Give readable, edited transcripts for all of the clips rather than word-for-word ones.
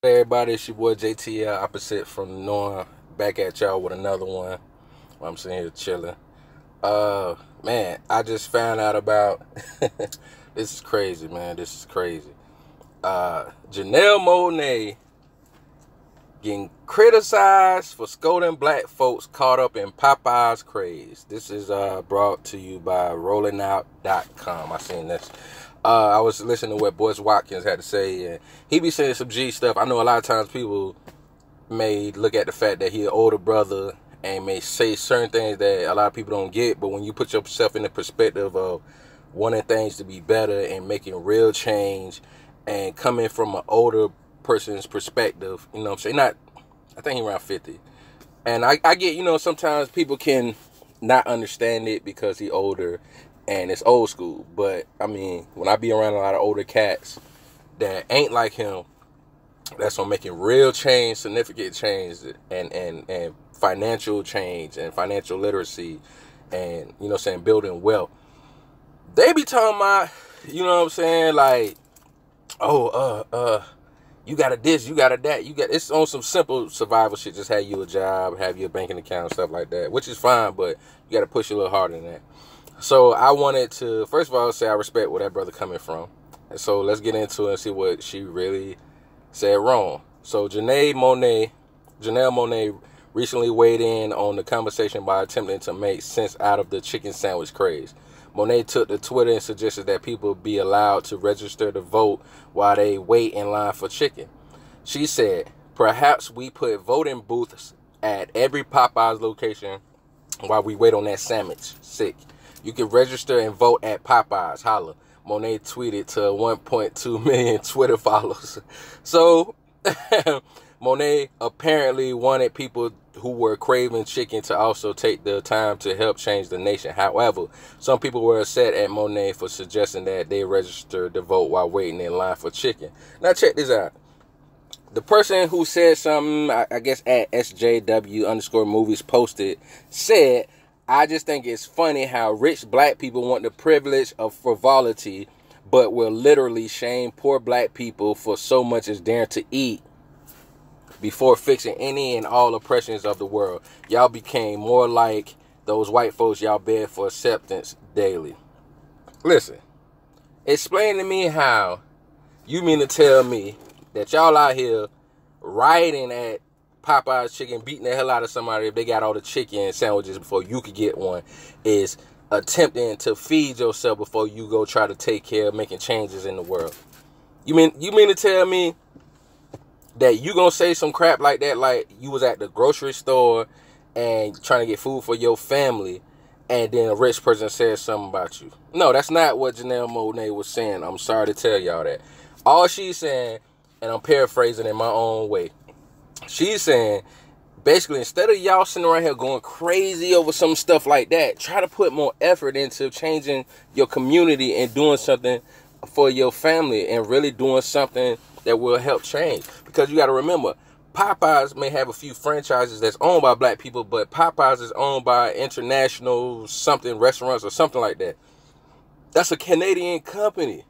Hey everybody, it's your boy JTL, opposite from the norm, back at y'all with another one. I'm sitting here chilling. Man, I just found out about this is crazy, man. This is crazy. Jonell Monae getting criticized for scolding black folks caught up in Popeyes craze. This is brought to you by rollingout.com. I seen this. I was listening to what Boyce Watkins had to say, and he be saying some G stuff. I know a lot of times people may look at the fact that he an older brother and may say certain things that a lot of people don't get, but when you put yourself in the perspective of wanting things to be better and making real change and coming from an older person's perspective, you know what I'm saying? I think he's around 50. And I get, sometimes people can not understand it because he's older and it's old school. But, I mean, when I be around a lot of older cats that ain't like him, that's on making real change, significant change, and financial change and financial literacy and, building wealth. They be talking about, like, you got a this, you got a that, it's on some simple survival shit. Just have you a job, have your banking account, stuff like that, which is fine, but you got to push a little harder than that. So I wanted to, first of all, say I respect where that brother coming from. And so let's get into it and see what she really said wrong. So Jonell Monae recently weighed in on the conversation by attempting to make sense out of the chicken sandwich craze. Monae took to Twitter and suggested that people be allowed to register to vote while they wait in line for chicken. She said, perhaps we put voting booths at every Popeyes location while we wait on that sandwich. Sick. You can register and vote at Popeyes. Holla. Monae tweeted to 1.2 million Twitter followers. So, Monae apparently wanted people who were craving chicken to also take the time to help change the nation. However, some people were upset at Monae for suggesting that they register to vote while waiting in line for chicken. Now, check this out. The person who said something, I guess at SJW_movies posted, said, I just think it's funny how rich black people want the privilege of frivolity, but will literally shame poor black people for so much as daring to eat before fixing any and all oppressions of the world. Y'all became more like those white folks y'all beg for acceptance daily. Listen, explain to me how you mean to tell me that y'all out here rioting at Popeye's chicken, beating the hell out of somebody if they got all the chicken sandwiches before you could get one, is attempting to feed yourself before you go try to take care of making changes in the world. You mean to tell me that you gonna say some crap like that, like you was at the grocery store and trying to get food for your family, and then a rich person says something about you? No, that's not what Jonell Monae was saying. I'm sorry to tell y'all that. All she's saying, and I'm paraphrasing in my own way, she's saying, basically, instead of y'all sitting around here going crazy over some stuff like that, try to put more effort into changing your community and doing something for your family and really doing something that will help change. Because you got to remember, Popeyes may have a few franchises that's owned by black people, but Popeyes is owned by international something restaurants or something like that. That's a Canadian company.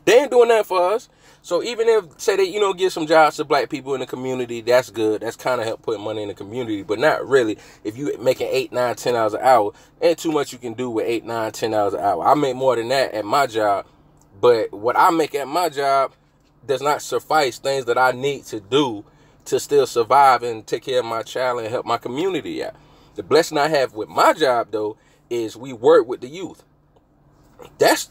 They ain't doing that for us. So even if, say they, give some jobs to black people in the community, that's good. That's kind of help put money in the community, but not really. If you making $8, $9, $10 an hour, ain't too much you can do with $8, $9, $10 an hour. I make more than that at my job, but what I make at my job does not suffice things that I need to do to still survive and take care of my child and help my community out. The blessing I have with my job, though, is we work with the youth. That's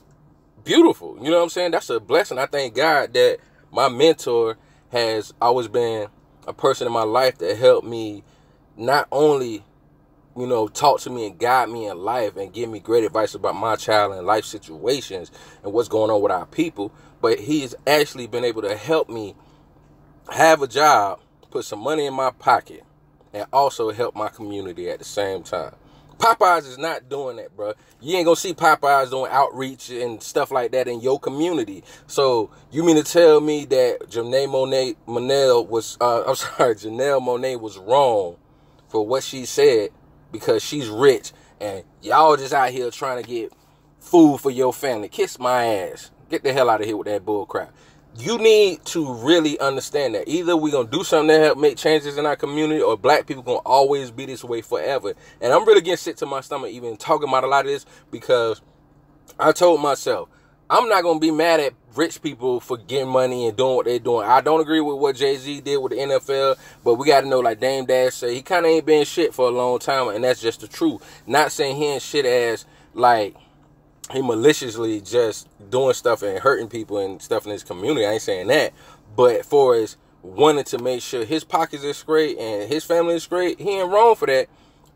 beautiful. You know what I'm saying? That's a blessing. I thank God that my mentor has always been a person in my life that helped me not only, talk to me and guide me in life and give me great advice about my child and life situations and what's going on with our people, but he's actually been able to help me have a job, put some money in my pocket, and also help my community at the same time. Popeyes is not doing that, bro. You ain't gonna see Popeyes doing outreach and stuff like that in your community. So you mean to tell me that Jonell Monae was wrong for what she said because she's rich and y'all just out here trying to get food for your family? Kiss my ass. Get the hell out of here with that bull crap. you need to really understand that either we're going to do something to help make changes in our community, or black people going to always be this way forever. And I'm really getting sick to my stomach even talking about a lot of this, because I told myself, I'm not going to be mad at rich people for getting money and doing what they're doing. I don't agree with what Jay-Z did with the NFL, but we got to know, like Dame Dash said, he kind of ain't been shit for a long time, and that's just the truth. Not saying he ain't shit as, like, he maliciously just doing stuff and hurting people and stuff in his community. I ain't saying that. But for as wanting to make sure his pockets is straight and his family is straight, he ain't wrong for that.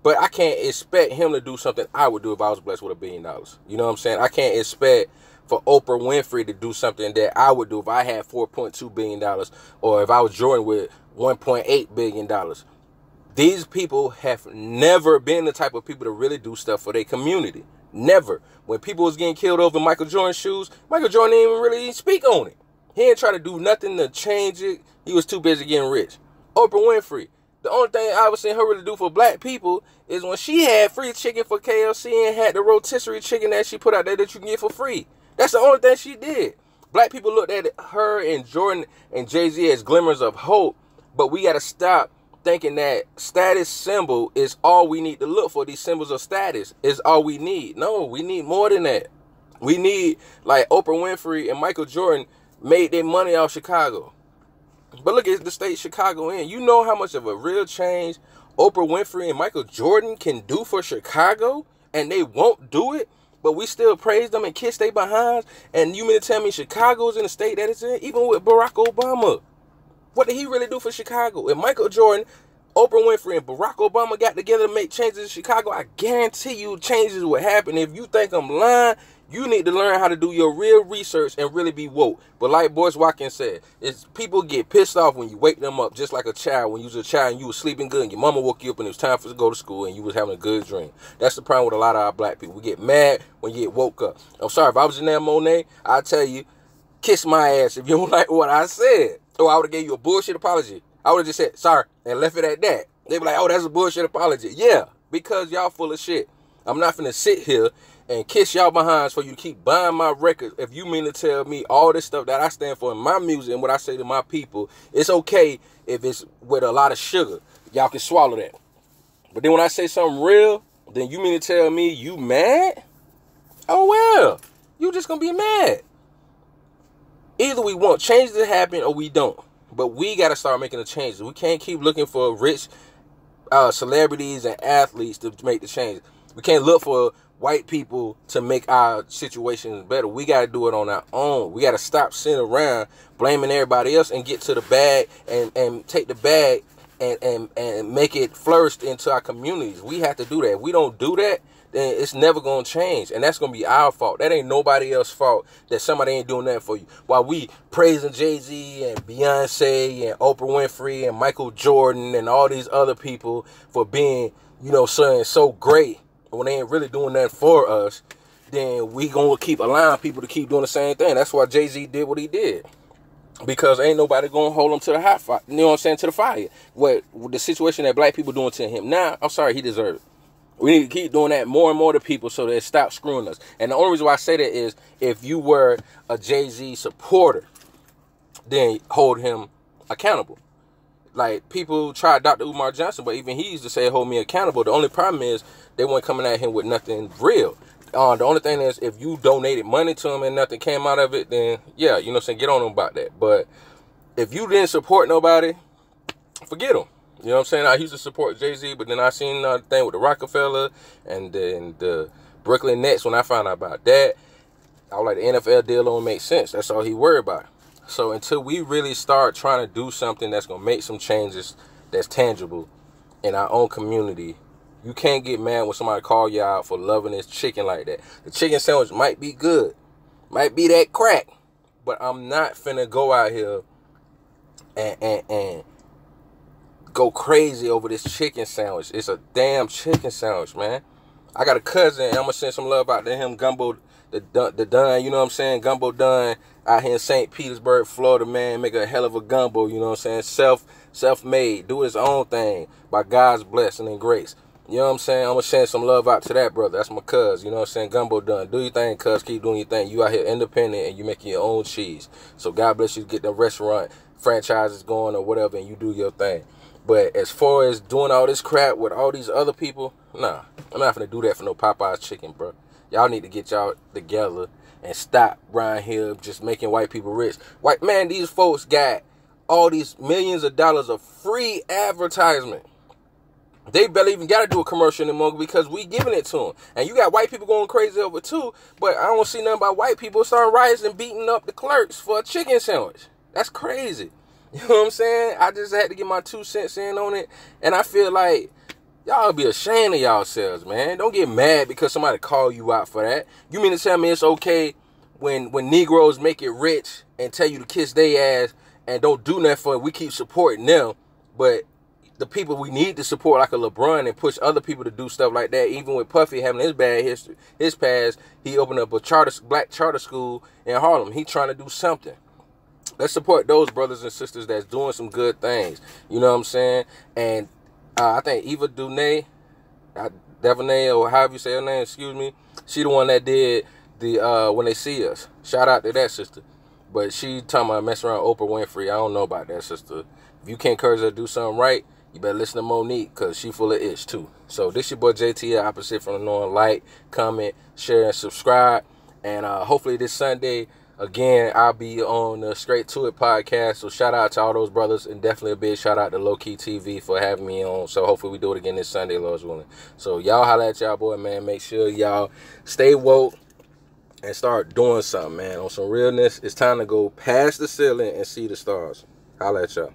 But I can't expect him to do something I would do if I was blessed with $1 billion. You know what I'm saying? I can't expect for Oprah Winfrey to do something that I would do if I had $4.2 billion, or if I was Jordan with $1.8 billion. These people have never been the type of people to really do stuff for their community. Never. When people was getting killed over Michael Jordan's shoes, Michael Jordan didn't even really speak on it. He didn't try to do nothing to change it. He was too busy getting rich. Oprah Winfrey, the only thing I was seeing her really do for black people is when she had free chicken for KFC and had the rotisserie chicken that she put out there that you can get for free. That's the only thing she did. Black people looked at her and Jordan and Jay-Z as glimmers of hope, but we got to stop thinking that status symbol is all we need to look for. These symbols of status is all we need. No, we need more than that. We need, like Oprah Winfrey and Michael Jordan made their money off Chicago. But look at the state Chicago in. You know how much of a real change Oprah Winfrey and Michael Jordan can do for Chicago, and they won't do it, but we still praise them and kiss their behinds. And you mean to tell me Chicago's in the state that it's in, even with Barack Obama? What did he really do for Chicago? If Michael Jordan, Oprah Winfrey, and Barack Obama got together to make changes in Chicago, I guarantee you changes would happen. If you think I'm lying, you need to learn how to do your real research and really be woke. But like Boyce Watkins said, it's people get pissed off when you wake them up, just like a child. When you was a child and you was sleeping good and your mama woke you up and it was time for you to go to school and you was having a good dream. That's the problem with a lot of our black people. We get mad when you get woke up. I'm sorry, if I was Jonell Monae, I'd tell you, kiss my ass if you don't like what I said. Or I would have gave you a bullshit apology. I would have just said, sorry, and left it at that. They'd be like, oh, that's a bullshit apology. Yeah, because y'all full of shit. I'm not finna sit here and kiss y'all behinds for you to keep buying my records. If you mean to tell me all this stuff that I stand for in my music and what I say to my people, it's okay if it's with a lot of sugar. Y'all can swallow that. But then when I say something real, then you mean to tell me you mad? Oh, well, you just gonna be mad. Either we want change to happen or we don't. But we got to start making the changes. We can't keep looking for rich celebrities and athletes to make the changes. We can't look for white people to make our situations better. We got to do it on our own. We got to stop sitting around blaming everybody else and get to the bag and take the bag and make it flourish into our communities. We have to do that. If we don't do that, then it's never going to change. And that's going to be our fault. That ain't nobody else's fault that somebody ain't doing that for you. While we praising Jay-Z and Beyonce and Oprah Winfrey and Michael Jordan and all these other people for being, you know, so great when they ain't really doing that for us, then we going to keep allowing people to keep doing the same thing. That's why Jay-Z did what he did. Because ain't nobody going to hold him to the hot fire, you know what I'm saying, to the fire. What the situation that black people doing to him now, I'm sorry, he deserved it. We need to keep doing that more and more to people so they stop screwing us. And the only reason why I say that is if you were a Jay-Z supporter, then hold him accountable. Like, people tried Dr. Umar Johnson, but even he used to say, hold me accountable. The only problem is they weren't coming at him with nothing real. The only thing is, if you donated money to him and nothing came out of it, then, yeah, you know what I'm saying, get on him about that. But if you didn't support nobody, forget him. You know what I'm saying? I used to support Jay-Z, but then I seen the thing with the Rockefeller and then the Brooklyn Nets. When I found out about that, I was like, the NFL deal don't make sense. That's all he worried about. So until we really start trying to do something that's going to make some changes that's tangible in our own community, you can't get mad when somebody call you out for loving this chicken like that. The chicken sandwich might be good, might be that crack, but I'm not finna go out here and go crazy over this chicken sandwich. It's a damn chicken sandwich, man. I got a cousin, and I'm gonna send some love out to him, Gumbo the Dunn, you know what I'm saying? Gumbo Dunn out here in St. Petersburg, Florida, man. Make a hell of a gumbo, you know what I'm saying? Self-made, do his own thing by God's blessing and grace. You know what I'm saying? I'm going to send some love out to that brother. That's my cuz. You know what I'm saying? Gumbo done. Do your thing, cuz. Keep doing your thing. You out here independent and you making your own cheese. So God bless you to get the restaurant franchises going or whatever, and you do your thing. But as far as doing all this crap with all these other people, nah. I'm not going to do that for no Popeyes chicken, bro. Y'all need to get y'all together and stop around here just making white people rich. White man, these folks got all these millions of dollars of free advertisement. They barely even got to do a commercial anymore because we giving it to them. And you got white people going crazy over it too, but I don't see nothing about white people starting riots and beating up the clerks for a chicken sandwich. That's crazy. You know what I'm saying? I just had to get my 2 cents in on it, and I feel like y'all be ashamed of yourselves, man. Don't get mad because somebody call you out for that. You mean to tell me it's okay when Negroes make it rich and tell you to kiss their ass and don't do nothing for it? We keep supporting them, but the people we need to support, like a LeBron, and push other people to do stuff like that. Even with Puffy having his bad history, his past, he opened up a black charter school in Harlem. He trying to do something. Let's support those brothers and sisters that's doing some good things. You know what I'm saying? And I think Eva DuVernay, or however you say her name, excuse me, she the one that did the When They See Us. Shout out to that sister. But she talking about messing around Oprah Winfrey. I don't know about that, sister. If you can't encourage her to do something right, you better listen to Monique, because she full of itch too. So this your boy JT, opposite from the norm. Like, comment, share, and subscribe. And hopefully this Sunday, again, I'll be on the Straight To It podcast. So shout out to all those brothers, and definitely a big shout out to Low Key TV for having me on. So hopefully we do it again this Sunday, Lord's willing. So y'all holla at y'all boy, man. Make sure y'all stay woke and start doing something, man. On some realness, it's time to go past the ceiling and see the stars. Holla at y'all.